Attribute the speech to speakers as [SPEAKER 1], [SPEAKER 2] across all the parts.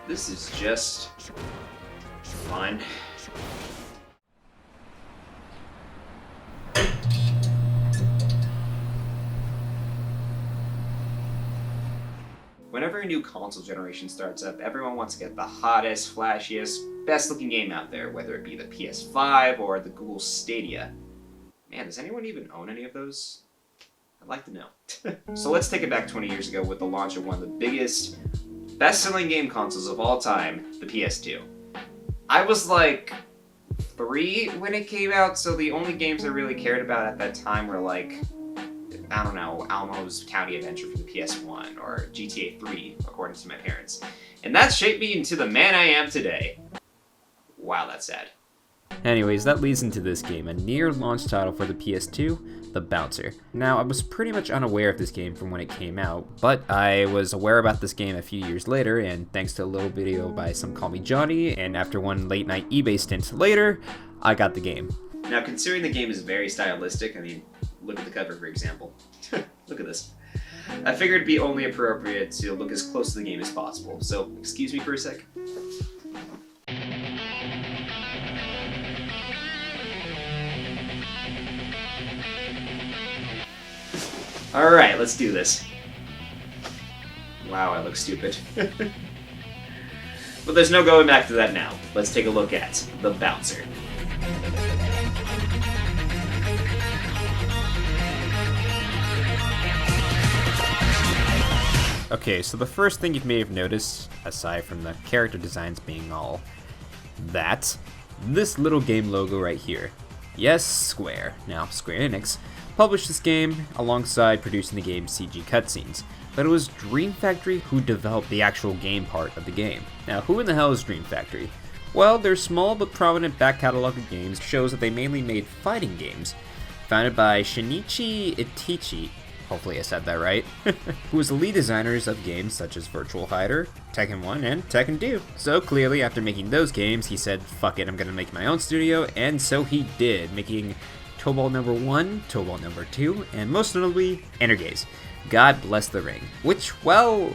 [SPEAKER 1] This is just fun. Whenever a new console generation starts up, everyone wants to get the hottest, flashiest, best-looking game out there, whether it be the PS5 or the Google Stadia. Man, does anyone even own any of those? I'd like to know. So let's take it back 20 years ago with the launch of one of the biggest, best-selling game consoles of all time, the PS2. I was like 3 when it came out, so the only games I really cared about at that time were like, I don't know, Almo's County Adventure for the PS1, or GTA 3, according to my parents. And that shaped me into the man I am today. Wow, that's sad.
[SPEAKER 2] Anyways, that leads into this game, a near-launch title for the PS2, The Bouncer. Now, I was pretty much unaware of this game from when it came out, but I was aware about this game a few years later, and thanks to a little video by Some Call Me Johnny, and after one late-night eBay stint later, I got the game.
[SPEAKER 1] Now, considering the game is very stylistic, I mean, look at the cover, for example. Look at this. I figured it'd be only appropriate to look as close to the game as possible, so excuse me for a sec. Alright, let's do this. Wow, I look stupid. But there's no going back to that now. Let's take a look at The Bouncer.
[SPEAKER 2] Okay, so the first thing you may have noticed, aside from the character designs being all that, this little game logo right here. Yes, Square. Now, Square Enix published this game alongside producing the game's CG cutscenes, but it was Dream Factory who developed the actual game part of the game. Now, who in the hell is Dream Factory? Well, their small but prominent back catalog of games shows that they mainly made fighting games, founded by Shinichi Itichi, hopefully I said that right, who was the lead designers of games such as Virtual Fighter, Tekken 1, and Tekken 2. So clearly, after making those games, he said, fuck it, I'm gonna make my own studio, and so he did, making Tobal No. 1, Tobal No. 2, and most notably, Energaze. God bless the ring. Which, well,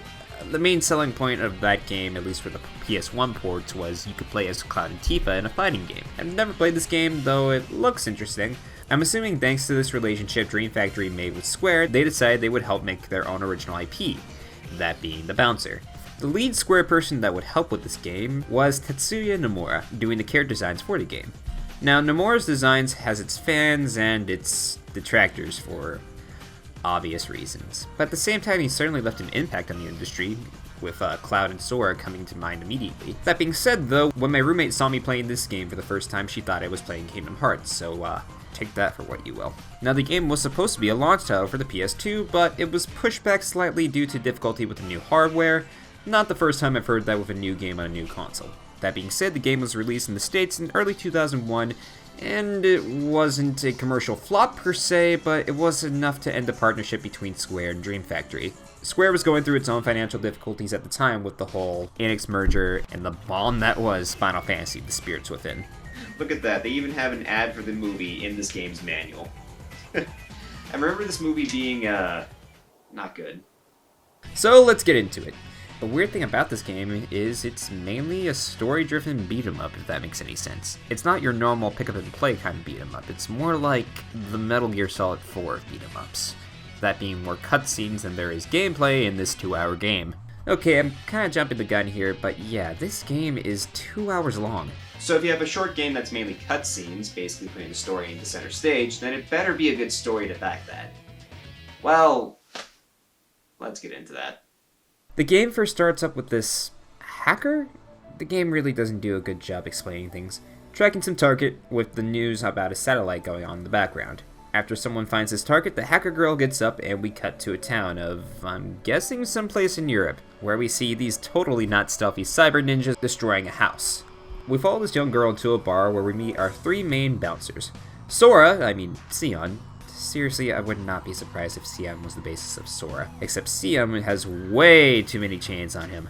[SPEAKER 2] the main selling point of that game, at least for the PS1 ports, was you could play as Cloud and Tifa in a fighting game. I've never played this game, though it looks interesting. I'm assuming thanks to this relationship Dream Factory made with Square, they decided they would help make their own original IP, that being The Bouncer. The lead Square person that would help with this game was Tetsuya Nomura, doing the character designs for the game. Now, Nomura's designs has its fans and its detractors for obvious reasons, but at the same time he certainly left an impact on the industry, with Cloud and Sora coming to mind immediately. That being said though, when my roommate saw me playing this game for the first time, she thought I was playing Kingdom Hearts, so take that for what you will. Now, the game was supposed to be a launch title for the PS2, but it was pushed back slightly due to difficulty with the new hardware. Not the first time I've heard that with a new game on a new console. That being said, the game was released in the States in early 2001, and it wasn't a commercial flop per se, but it was enough to end the partnership between Square and Dream Factory. Square was going through its own financial difficulties at the time with the whole Enix merger and the bomb that was Final Fantasy: The Spirits Within.
[SPEAKER 1] Look at that, they even have an ad for the movie in this game's manual. I remember this movie being, not good.
[SPEAKER 2] So let's get into it. The weird thing about this game is it's mainly a story-driven beat-em-up, if that makes any sense. It's not your normal pick-up-and-play kind of beat-em-up, it's more like the Metal Gear Solid 4 beat-em-ups. That being more cutscenes than there is gameplay in this 2-hour game. Okay, I'm kinda jumping the gun here, but yeah, this game is 2 hours long.
[SPEAKER 1] So if you have a short game that's mainly cutscenes, basically putting the story into center stage, then it better be a good story to back that. Well, let's get into that.
[SPEAKER 2] The game first starts up with this hacker? The game really doesn't do a good job explaining things. Tracking some target with the news about a satellite going on in the background. After someone finds this target, the hacker girl gets up and we cut to a town of, I'm guessing someplace in Europe, where we see these totally not stealthy cyber ninjas destroying a house. We follow this young girl into a bar where we meet our 3 main bouncers. Sion. Seriously, I would not be surprised if CM was the basis of Sora, except CM has way too many chains on him.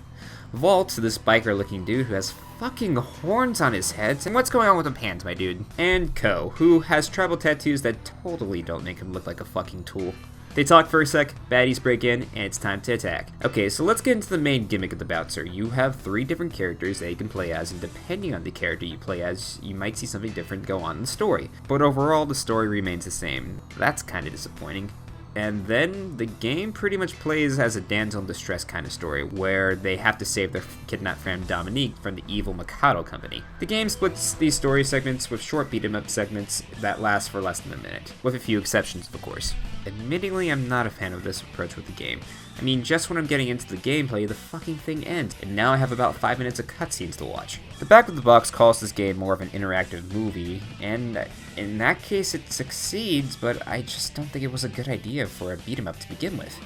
[SPEAKER 2] Vault, this biker-looking dude who has fucking horns on his head. And what's going on with them hands, my dude? And Ko, who has tribal tattoos that totally don't make him look like a fucking tool. They talk for a sec, baddies break in, and it's time to attack. Okay, so let's get into the main gimmick of the bouncer. You have 3 different characters that you can play as, and depending on the character you play as, you might see something different go on in the story. But overall, the story remains the same. That's kind of disappointing. And then the game pretty much plays as a damsel in distress kind of story, where they have to save their kidnapped friend Dominique from the evil Mikado company. The game splits these story segments with short beat-em-up segments that last for less than a minute, with a few exceptions of course. Admittingly, I'm not a fan of this approach with the game. I mean, just when I'm getting into the gameplay, the fucking thing ends, and now I have about 5 minutes of cutscenes to watch. The back of the box calls this game more of an interactive movie, and in that case it succeeds, but I just don't think it was a good idea for a beat-em-up to begin with.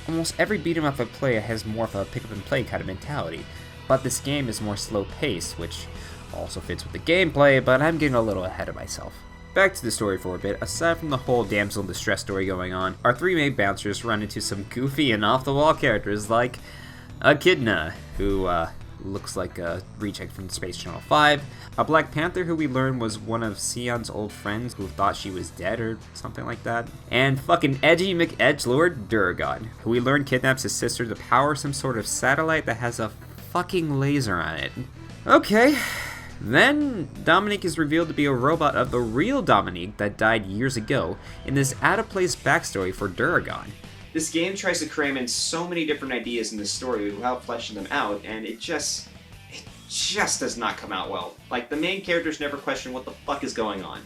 [SPEAKER 2] Almost every beat-em-up I play has more of a pick-up-and-play kind of mentality, but this game is more slow-paced, which also fits with the gameplay, but I'm getting a little ahead of myself. Back to the story for a bit. Aside from the whole damsel in distress story going on, our 3 main bouncers run into some goofy and off-the-wall characters like Echidna, who looks like a reject from Space Channel 5, a Black Panther who we learned was one of Sion's old friends who thought she was dead or something like that, and fucking edgy McEdgelord Duragon, who we learned kidnaps his sister to power some sort of satellite that has a fucking laser on it. Okay. Then, Dominique is revealed to be a robot of the real Dominique that died years ago in this out-of-place backstory for Duragon.
[SPEAKER 1] This game tries to cram in so many different ideas in this story without fleshing them out, and it just does not come out well. Like, the main characters never question what the fuck is going on.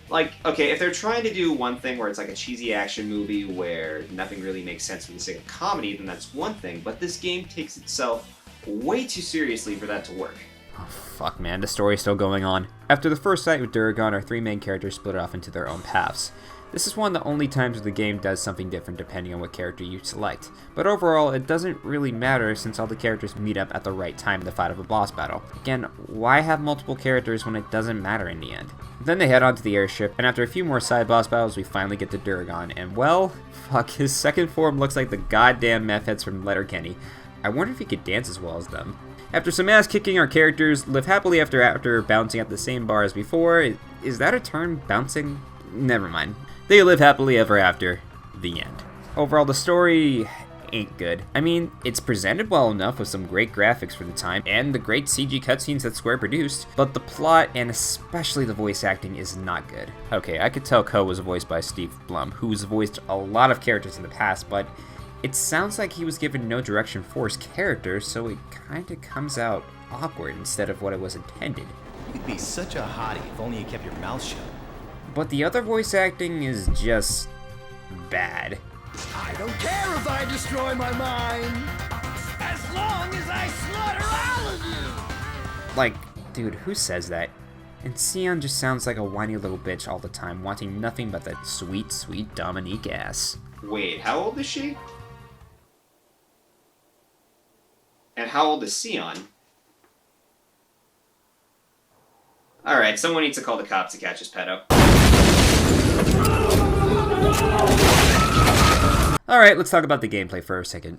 [SPEAKER 1] Like, okay, if they're trying to do one thing where it's like a cheesy action movie where nothing really makes sense for the sake of comedy, then that's one thing, but this game takes itself way too seriously for that to work.
[SPEAKER 2] Oh, fuck, man, the story's still going on. After the first fight with Duragon, our 3 main characters split off into their own paths. This is one of the only times where the game does something different depending on what character you select. But overall, it doesn't really matter since all the characters meet up at the right time in the fight of a boss battle. Again, why have multiple characters when it doesn't matter in the end? Then they head onto the airship, and after a few more side boss battles, we finally get to Duragon, and well, fuck, his second form looks like the goddamn meth heads from Letterkenny. I wonder if he could dance as well as them. After some ass kicking, our characters live happily after bouncing at the same bar as before. Is that a term, bouncing? Never mind. They live happily ever after. The end. Overall, the story ain't good. I mean, it's presented well enough with some great graphics for the time and the great CG cutscenes that Square produced, but the plot and especially the voice acting is not good. Okay, I could tell Ko was voiced by Steve Blum, who's voiced a lot of characters in the past, but it sounds like he was given no direction for his character, so it kinda comes out awkward instead of what it was intended.
[SPEAKER 3] You'd be such a hottie if only you kept your mouth shut.
[SPEAKER 2] But the other voice acting is just bad.
[SPEAKER 4] I don't care if I destroy my mind, as long as I slaughter all of you!
[SPEAKER 2] Like, dude, who says that? And Sion just sounds like a whiny little bitch all the time, wanting nothing but that sweet, sweet Dominique ass.
[SPEAKER 1] Wait, how old is she? And how old is Sion? Alright, someone needs to call the cops to catch his pedo.
[SPEAKER 2] Alright, let's talk about the gameplay for a second.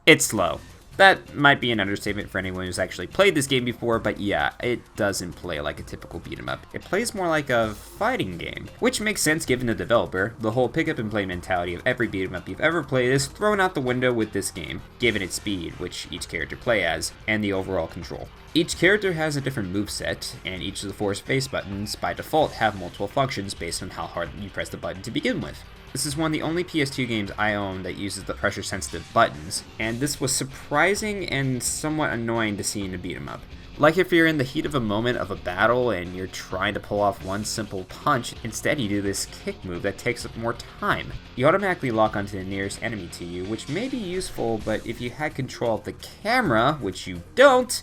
[SPEAKER 2] It's slow. That might be an understatement for anyone who's actually played this game before, but yeah, it doesn't play like a typical beat-em-up. It plays more like a fighting game, which makes sense given the developer. The whole pick-up-and-play mentality of every beat-em-up you've ever played is thrown out the window with this game, given its speed, which each character play as, and the overall control. Each character has a different moveset, and each of the 4 space buttons by default have multiple functions based on how hard you press the button to begin with. This is one of the only PS2 games I own that uses the pressure-sensitive buttons, and this was surprising and somewhat annoying to see in a beat-em-up. Like if you're in the heat of a moment of a battle and you're trying to pull off one simple punch, instead you do this kick move that takes up more time. You automatically lock onto the nearest enemy to you, which may be useful, but if you had control of the camera, which you don't,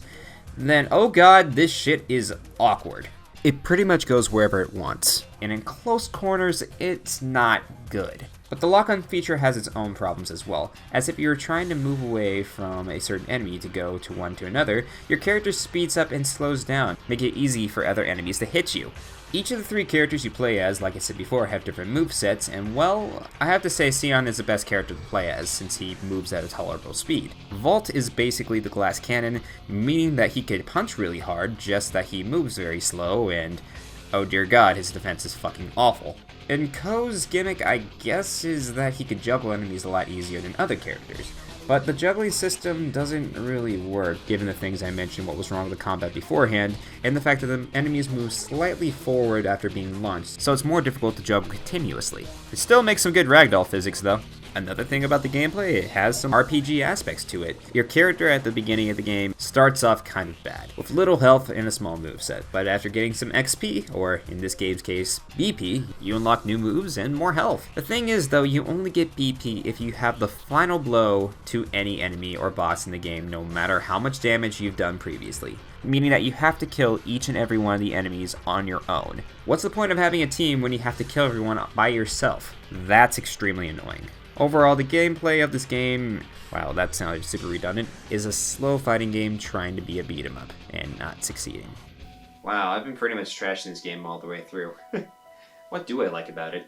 [SPEAKER 2] then oh god, this shit is awkward. It pretty much goes wherever it wants. and in close corners, it's not good. But the lock-on feature has its own problems as well, as if you're trying to move away from a certain enemy to go to one to another, your character speeds up and slows down, making it easy for other enemies to hit you. Each of the 3 characters you play as, like I said before, have different movesets, and well, I have to say Sion is the best character to play as, since he moves at a tolerable speed. Vault is basically the glass cannon, meaning that he could punch really hard, just that he moves very slow, and oh dear god, his defense is fucking awful. And Ko's gimmick, I guess, is that he could juggle enemies a lot easier than other characters. But the juggling system doesn't really work, given the things I mentioned what was wrong with the combat beforehand, and the fact that the enemies move slightly forward after being launched, so it's more difficult to juggle continuously. It still makes some good ragdoll physics though. Another thing about the gameplay, it has some RPG aspects to it. Your character at the beginning of the game starts off kind of bad, with little health and a small moveset, but after getting some XP, or in this game's case, BP, you unlock new moves and more health. The thing is though, you only get BP if you have the final blow to any enemy or boss in the game, no matter how much damage you've done previously. Meaning that you have to kill each and every one of the enemies on your own. What's the point of having a team when you have to kill everyone by yourself? That's extremely annoying. Overall, the gameplay of this game, wow, that sounded super redundant, is a slow fighting game trying to be a beat 'em up, and not succeeding.
[SPEAKER 1] Wow, I've been pretty much trashing this game all the way through. What do I like about it?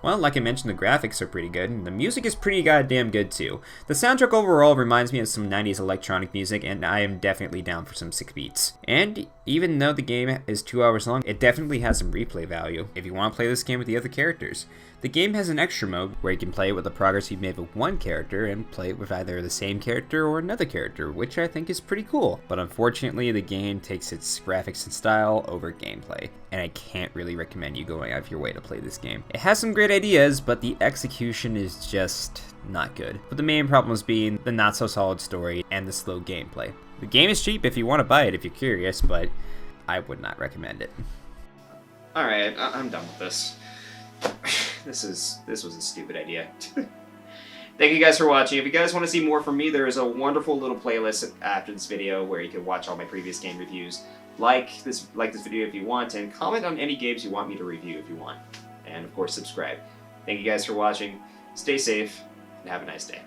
[SPEAKER 2] Well, like I mentioned, the graphics are pretty good, and the music is pretty goddamn good too. The soundtrack overall reminds me of some 90s electronic music, and I am definitely down for some sick beats. And even though the game is 2 hours long, it definitely has some replay value if you want to play this game with the other characters. The game has an extra mode where you can play it with the progress you've made with one character and play it with either the same character or another character, which I think is pretty cool. But unfortunately, the game takes its graphics and style over gameplay, and I can't really recommend you going out of your way to play this game. It has some great ideas, but the execution is just not good, with the main problems being the not so solid story and the slow gameplay. The game is cheap if you want to buy it if you're curious, but I would not recommend it.
[SPEAKER 1] Alright, I'm done with this. This was a stupid idea. Thank you guys for watching. If you guys want to see more from me, there is a wonderful little playlist after this video where you can watch all my previous game reviews. Like this video if you want, and comment on any games you want me to review if you want. And of course, subscribe. Thank you guys for watching. Stay safe, and have a nice day.